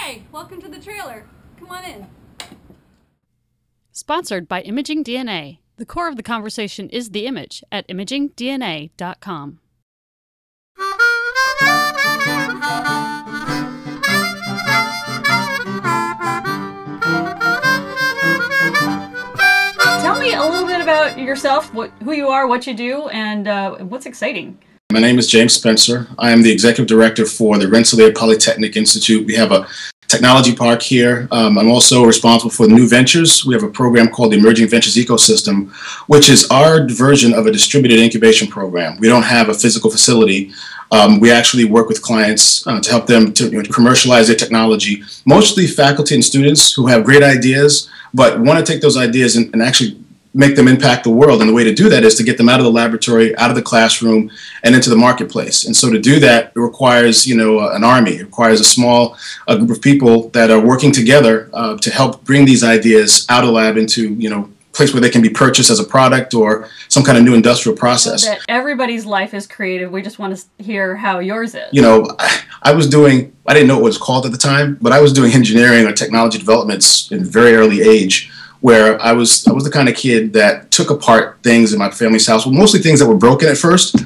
Hey, welcome to the trailer. Come on in. Sponsored by Imaging DNA. The core of the conversation is the image at imagingdna.com. Tell me a little bit about yourself, who you are, what you do, and what's exciting. My name is James Spencer. I am the Executive Director for the Rensselaer Polytechnic Institute. We have a technology park here. I'm also responsible for new ventures. We have a program called the Emerging Ventures Ecosystem, which is our version of a distributed incubation program. We don't have a physical facility. We actually work with clients to help them to commercialize their technology, mostly faculty and students who have great ideas, but want to take those ideas and actually make them impact the world. And the way to do that is to get them out of the laboratory, out of the classroom, and into the marketplace. And so to do that, it requires, an army. It requires a small group of people that are working together to help bring these ideas out of the lab into, a place where they can be purchased as a product or some kind of new industrial process. That everybody's life is creative. We just want to hear how yours is. I didn't know what it was called at the time, but I was doing engineering or technology developments in a very early age, where I was the kind of kid that took apart things in my family's house, well, mostly things that were broken at first,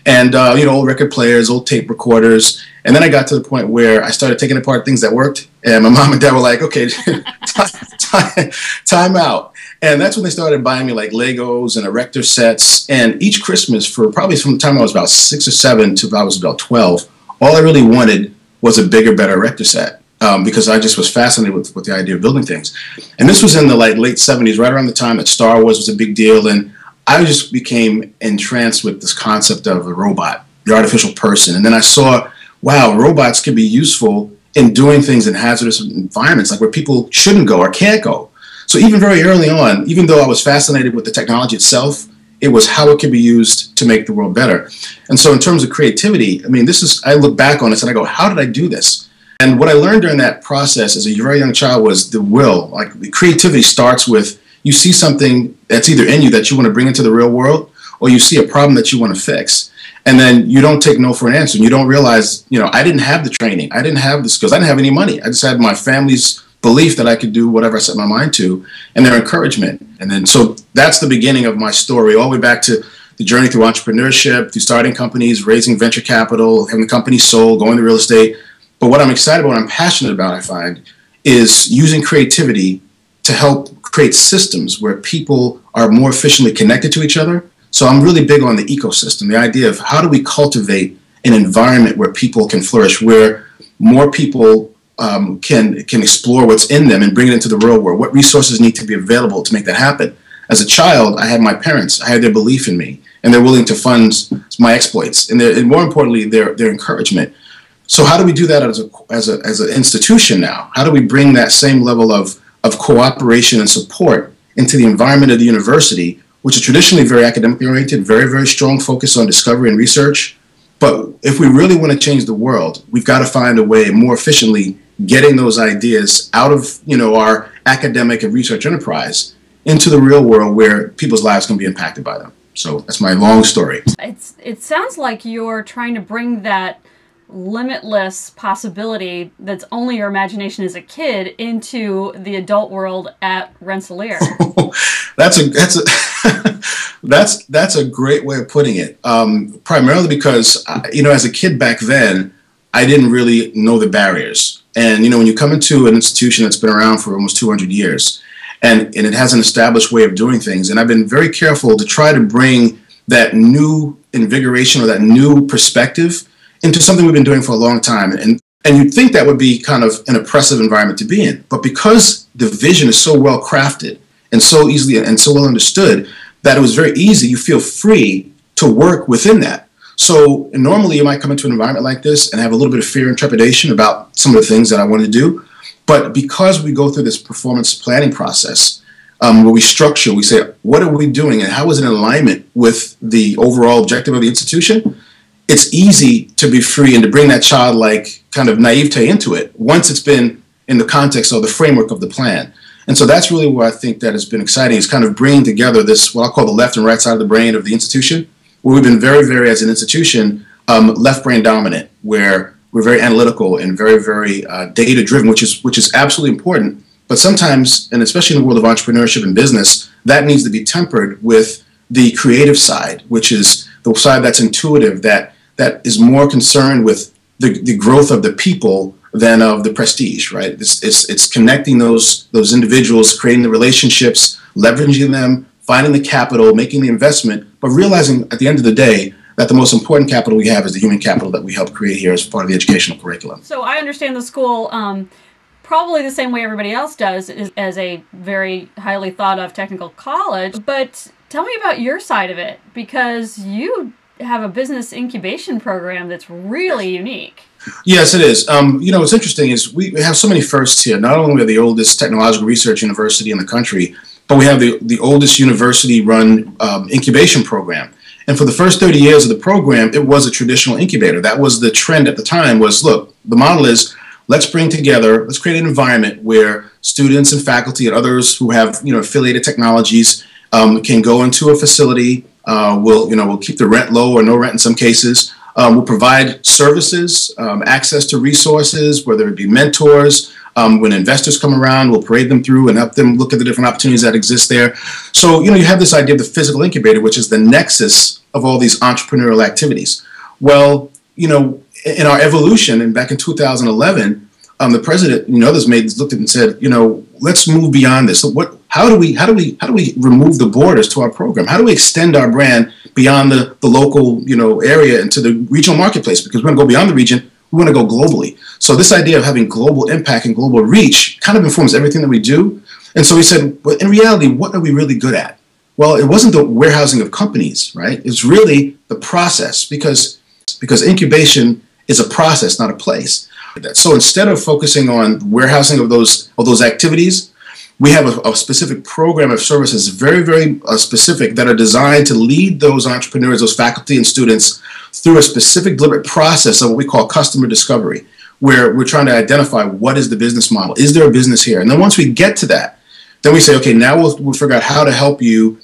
and old record players, old tape recorders, and then I got to the point where I started taking apart things that worked, and my mom and dad were like, okay, time out. And that's when they started buying me like Legos and erector sets, and each Christmas from the time I was about 6 or 7 to I was about 12, all I really wanted was a bigger, better erector set. Because I just was fascinated with the idea of building things. And this was in the late 70s, right around the time that Star Wars was a big deal, and I just became entranced with this concept of a robot, the artificial person. And then I saw, wow, robots can be useful in doing things in hazardous environments, like where people shouldn't go or can't go. So even very early on, even though I was fascinated with the technology itself, it was how it could be used to make the world better. And so in terms of creativity, I look back on this and I go, how did I do this? And what I learned during that process as a very young child was the will. Like, the creativity starts with, you see something that's either in you that you want to bring into the real world, or you see a problem that you want to fix. And then you don't take no for an answer. And you don't realize, I didn't have the training. I didn't have the skills. I didn't have any money. I just had my family's belief that I could do whatever I set my mind to, and their encouragement. And then, so that's the beginning of my story, all the way back to the journey through entrepreneurship, through starting companies, raising venture capital, having the company sold, going to real estate. But what I'm excited about, what I'm passionate about, I find, is using creativity to help create systems where people are more efficiently connected to each other. So I'm really big on the ecosystem, the idea of how do we cultivate an environment where people can flourish, where more people can explore what's in them and bring it into the real world. What resources need to be available to make that happen? As a child, I had my parents. I had their belief in me, and they're willing to fund my exploits, and more importantly, their encouragement. So how do we do that as an institution now? How do we bring that same level of cooperation and support into the environment of the university, which is traditionally very academically oriented, very, very strong focus on discovery and research? But if we really want to change the world, we've got to find a way more efficiently getting those ideas out of our academic and research enterprise into the real world where people's lives can be impacted by them. So that's my long story. It sounds like you're trying to bring that limitless possibility that's only your imagination as a kid into the adult world at Rensselaer. That's a great way of putting it. Primarily because as a kid back then, I didn't really know the barriers. And when you come into an institution that's been around for almost 200 years, and it has an established way of doing things, and I've been very careful to try to bring that new invigoration or that new perspective into something we've been doing for a long time. And you'd think that would be kind of an oppressive environment to be in. But because the vision is so well crafted and so easily and so well understood, that it was very easy, you feel free to work within that. So normally you might come into an environment like this and have a little bit of fear and trepidation about some of the things that I want to do. But because we go through this performance planning process, where we structure, we say, what are we doing and how is it in alignment with the overall objective of the institution? It's easy to be free and to bring that childlike kind of naivete into it once it's been in the context of the framework of the plan. And so that's really where I think that has been exciting, is kind of bringing together this, what I call the left and right side of the brain of the institution, where we've been very, very, as an institution, left brain dominant, where we're very analytical and very data driven, which is absolutely important. But sometimes, and especially in the world of entrepreneurship and business, that needs to be tempered with the creative side, which is the side that's intuitive, that is more concerned with the growth of the people than of the prestige, right? It's connecting those individuals, creating the relationships, leveraging them, finding the capital, making the investment, but realizing at the end of the day that the most important capital we have is the human capital that we help create here as part of the educational curriculum. So I understand the school probably the same way everybody else does, is as a very highly thought of technical college. But tell me about your side of it, because you have a business incubation program that's really unique. Yes, it is. What's interesting is we have so many firsts here. Not only are we the oldest technological research university in the country, but we have the oldest university-run incubation program. And for the first 30 years of the program, it was a traditional incubator. That was the trend at the time was, look, the model is, let's create an environment where students and faculty and others who have, affiliated technologies can go into a facility. We'll keep the rent low or no rent in some cases. We'll provide services, access to resources, whether it be mentors. When investors come around, we'll parade them through and help them look at the different opportunities that exist there. So, you have this idea of the physical incubator, which is the nexus of all these entrepreneurial activities. Well, in our evolution, and back in 2011, the president and others looked at it and said, let's move beyond this. So how do we remove the borders to our program? How do we extend our brand beyond the local, area into the regional marketplace? Because we want to go beyond the region. We want to go globally. So this idea of having global impact and global reach kind of informs everything that we do. And so we said, well, in reality, what are we really good at? Well, it wasn't the warehousing of companies, right? It's really the process, because incubation is a process, not a place. So instead of focusing on warehousing of those activities, we have a specific program of services, very specific, that are designed to lead those entrepreneurs, those faculty and students through a specific deliberate process of what we call customer discovery, where we're trying to identify what is the business model. Is there a business here? And then once we get to that, then we say, okay, now we'll figure out how to help you,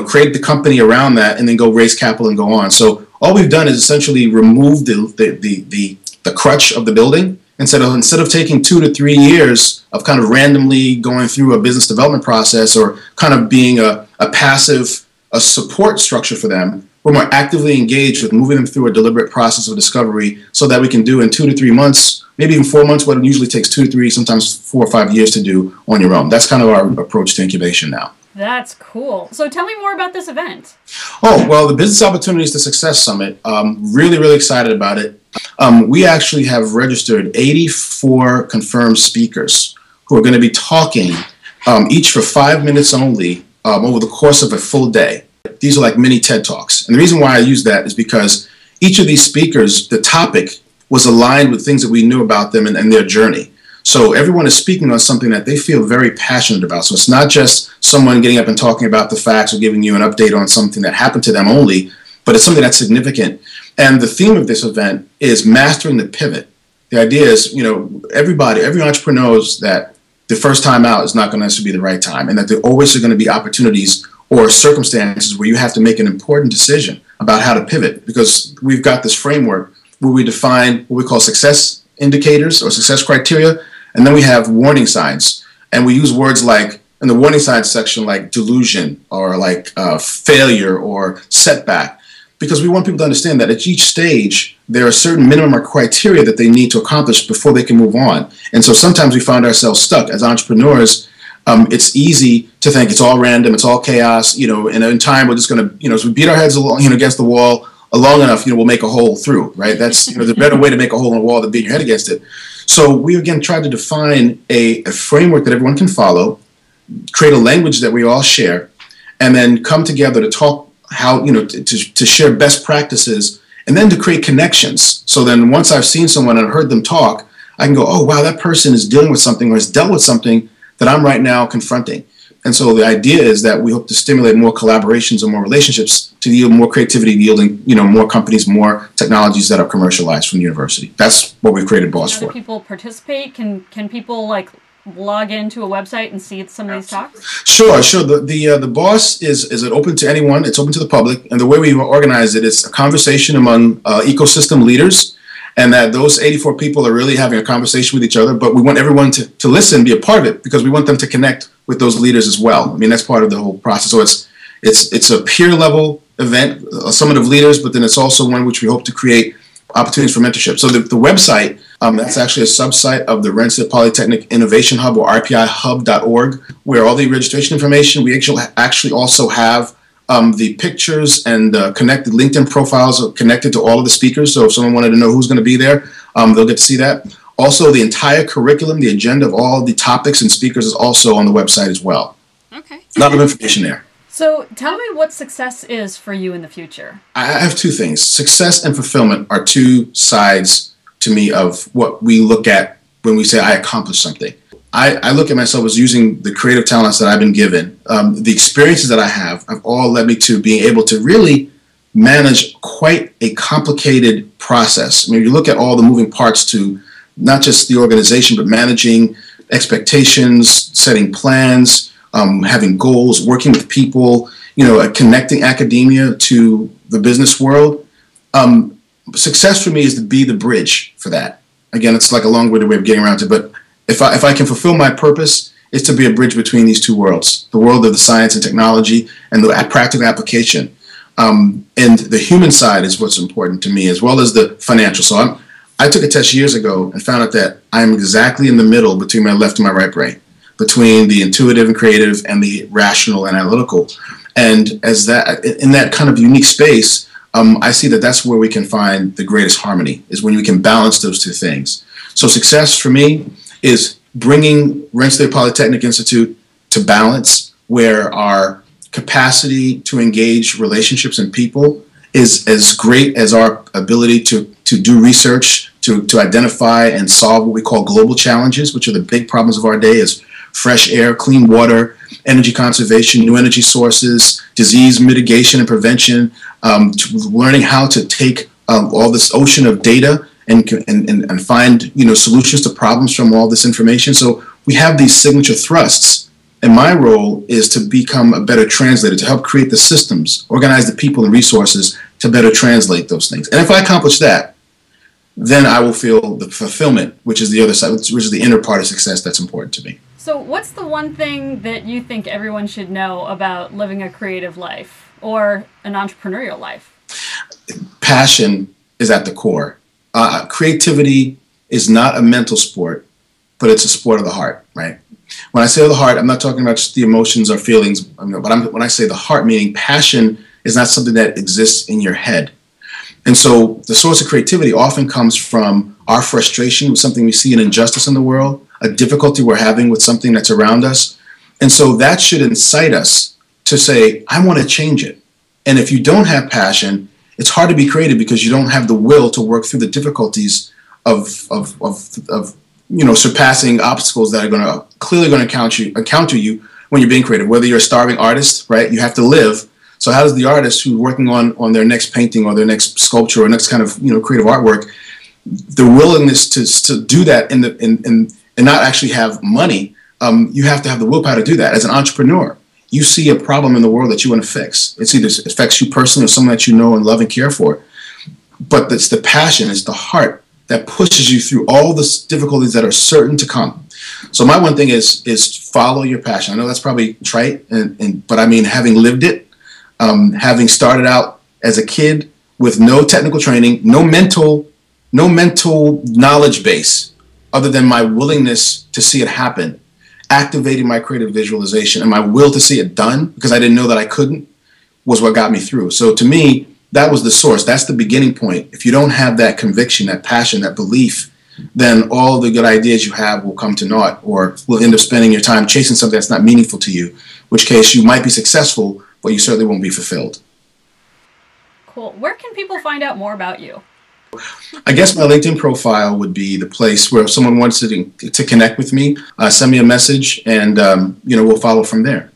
create the company around that and then go raise capital and go on. So all we've done is essentially remove the crutch of the building. Instead of taking 2 to 3 years of kind of randomly going through a business development process or kind of being a passive support structure for them, we're more actively engaged with moving them through a deliberate process of discovery so that we can do in 2 to 3 months, maybe even 4 months, what it usually takes 2 to 3, sometimes 4 or 5 years to do on your own. That's kind of our approach to incubation now. That's cool. So tell me more about this event. Oh, well, the Business Opportunities to Success Summit, really excited about it. We actually have registered 84 confirmed speakers who are going to be talking, each for 5 minutes only, over the course of a full day. These are like mini TED Talks. And the reason why I use that is because each of these speakers, the topic was aligned with things that we knew about them and their journey. So everyone is speaking on something that they feel very passionate about. So it's not just someone getting up and talking about the facts or giving you an update on something that happened to them only, but it's something that's significant. And the theme of this event is mastering the pivot. The idea is, every entrepreneur knows that the first time out is not going to necessarily be the right time, and that there always are going to be opportunities or circumstances where you have to make an important decision about how to pivot, because we've got this framework where we define what we call success indicators or success criteria, and then we have warning signs. And we use words like, in the warning signs section, like delusion or like failure or setback, because we want people to understand that at each stage, there are certain minimum criteria that they need to accomplish before they can move on. And so sometimes we find ourselves stuck as entrepreneurs. It's easy to think it's all random, it's all chaos, and in time we're just going to, as we beat our heads against the wall long enough, we'll make a hole through, right? That's, there's a better way to make a hole in a wall than beat your head against it. So we, again, tried to define a framework that everyone can follow, create a language that we all share, and then come together to talk how, to share best practices, and then to create connections. So then once I've seen someone and heard them talk, I can go, oh, wow, that person is dealing with something or has dealt with something that I'm right now confronting. And so the idea is that we hope to stimulate more collaborations and more relationships to yield more creativity, yielding, more companies, more technologies that are commercialized from the university. That's what we've created BOSS for. Can people participate? Can people log into a website and see some of these talks? Sure. The BOSS is open to anyone. It's open to the public. And the way we organize it is a conversation among ecosystem leaders. and that those 84 people are really having a conversation with each other, but we want everyone to listen, be a part of it, because we want them to connect with those leaders as well. I mean, that's part of the whole process. So it's a peer level event, a summit of leaders, but then it's also one which we hope to create opportunities for mentorship. So the website, that's actually a subsite of the Rensselaer Polytechnic Innovation Hub, or rpihub.org, where all the registration information, we actually also have the pictures and connected LinkedIn profiles are connected to all of the speakers. So if someone wanted to know who's going to be there, they'll get to see that. Also, the entire curriculum, the agenda of all the topics and speakers is also on the website as well. Okay. A lot of information there. So tell me what success is for you in the future. I have two things. Success and fulfillment are two sides to me of what we look at when we say I accomplished something. I look at myself as using the creative talents that I've been given. The experiences that I have all led me to being able to really manage quite a complicated process. I mean, you look at all the moving parts to not just the organization, but managing expectations, setting plans, having goals, working with people, connecting academia to the business world. Success for me is to be the bridge for that. Again, it's like a long-winded way of getting around to it, but if I can fulfill my purpose, it's to be a bridge between these two worlds, the world of the science and technology and the practical application. And the human side is what's important to me, as well as the financial. So I took a test years ago and found out that I'm exactly in the middle between my left and my right brain, between the intuitive and creative and the rational and analytical. And in that kind of unique space, I see that that's where we can find the greatest harmony, is when we can balance those two things. So success for me is bringing Rensselaer Polytechnic Institute to balance, where our capacity to engage relationships and people is as great as our ability to do research, to identify and solve what we call global challenges, which are the big problems of our day, is fresh air, clean water, energy conservation, new energy sources, disease mitigation and prevention, learning how to take all this ocean of data and find solutions to problems from all this information. So we have these signature thrusts, and my role is to become a better translator, to help create the systems, organize the people and resources to better translate those things. And if I accomplish that, then I will feel the fulfillment, which is the other side, which is the inner part of success that's important to me. So what's the one thing that you think everyone should know about living a creative life or an entrepreneurial life? Passion is at the core. Creativity is not a mental sport, but it's a sport of the heart, right? When I say the heart, I'm not talking about just the emotions or feelings, but when I say the heart, meaning passion is not something that exists in your head. And so the source of creativity often comes from our frustration with something we see an injustice in the world, a difficulty we're having with something that's around us. And so that should incite us to say, I want to change it. And if you don't have passion, it's hard to be creative because you don't have the will to work through the difficulties of surpassing obstacles that are clearly going to encounter you when you're being creative. Whether you're a starving artist, right? You have to live. So how does the artist who's working on their next painting or their next sculpture or next kind of creative artwork, the willingness to do that and not actually have money, you have to have the willpower to do that. As an entrepreneur, you see a problem in the world that you want to fix. It's either it affects you personally or someone that you know and love and care for. But it's the passion, it's the heart that pushes you through all the difficulties that are certain to come. So my one thing is follow your passion. I know that's probably trite, but I mean, having lived it, having started out as a kid with no technical training, no mental knowledge base other than my willingness to see it happen, activating my creative visualization and my will to see it done because I didn't know that I couldn't, was what got me through. So to me, that was the source. That's the beginning point. If you don't have that conviction, that passion, that belief, then all the good ideas you have will come to naught, or will end up spending your time chasing something that's not meaningful to you, in which case you might be successful, but you certainly won't be fulfilled. Cool. Where can people find out more about you? I guess my LinkedIn profile would be the place where if someone wants to connect with me, send me a message, and we'll follow from there.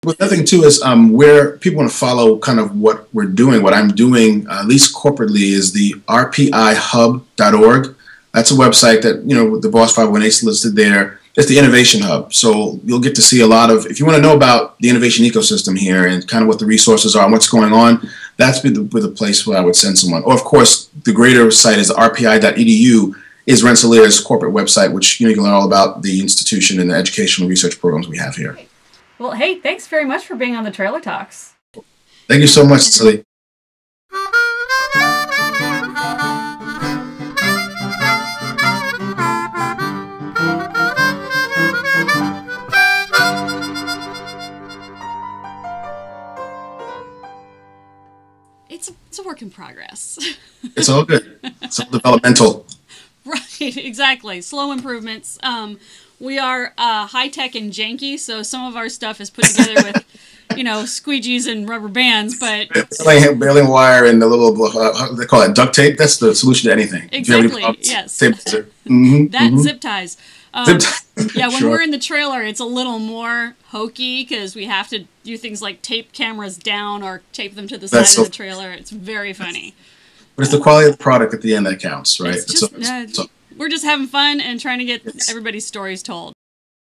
But the other thing too is where people want to follow kind of what we're doing, what I'm doing, at least corporately, is the rpihub.org. That's a website that the Boss 518 listed there. It's the innovation hub. So you'll get to see a lot of, if you want to know about the innovation ecosystem here and kind of what the resources are and what's going on, that's the place where I would send someone. Or of course, the greater site is rpi.edu, is Rensselaer's corporate website, which you can learn all about the institution and the educational research programs we have here. Well, hey, thanks very much for being on the Trailer Talks. Thank you so much, Cecily. It's a work in progress. It's all good. It's all developmental. Right, exactly. Slow improvements. We are high-tech and janky, so some of our stuff is put together with, squeegees and rubber bands, but... Baling wire and the little, they call it duct tape. That's the solution to anything. Exactly, yes. Zip ties. Yeah, when we're in the trailer, it's a little more hokey because we have to do things like tape cameras down or tape them to the side of the trailer. It's very funny. But it's the quality of the product at the end that counts, right? We're just having fun and trying to get everybody's stories told.